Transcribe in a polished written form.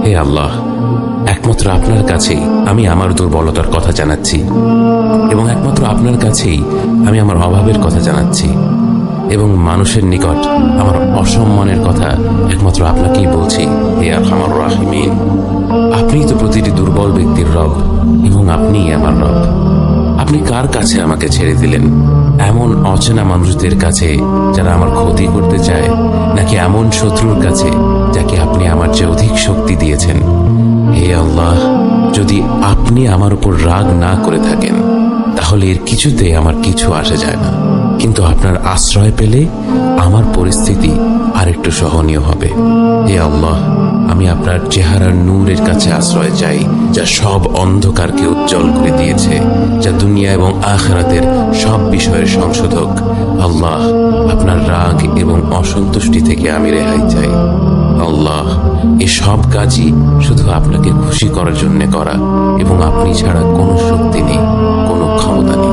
হে আল্লাহ, একমাত্র আপনার কাছেই আমি আমার দুর্বলতার কথা জানাচ্ছি, এবং একমাত্র আপনার কাছেই আমি আমার অভাবের কথা জানাচ্ছি, এবং মানুষের নিকট আমার অসম্মানের কথা একমাত্র আপনাকেই বলছি। হে আরহামার রাহিমিন, আপনিই তো প্রতিটি দুর্বল ব্যক্তির রব, এবং আপনিই আমার রব। আপনি কার কাছে আমাকে ছেড়ে দিলেন? এমন অচেনা মানুষদের কাছে যারা আমার ক্ষতি করতে চায়, নাকি এমন শত্রুর কাছে যাকে আপনি আমার চেয়ে অধিক শক্তি দিয়েছেন? হে আল্লাহ, যদি আপনি আমার উপর রাগ না করে থাকেন তাহলে এর কিছুতে আমার কিছু আসে যায় না, কিন্তু আপনার আশ্রয় পেলে আমার পরিস্থিতি আরেকটু সহনীয় হবে। হে আল্লাহ, আমি আপনার চেহারার নূরের কাছে আশ্রয় চাই, যা সব অন্ধকারকে উজ্জ্বল করে দিয়েছে, যা দুনিয়া এবং আখিরাতের সব বিষয়ের সংশোধক। আল্লাহ, আপনার রাগ এবং অসন্তুষ্টি থেকে আমি রেহাই চাই। আল্লাহ, এই সব কাজই শুধু আপনাকে খুশি করার জন্য করা, এবং আপনি ছাড়া কোনো শক্তি নেই, কোনো ক্ষমতা নেই।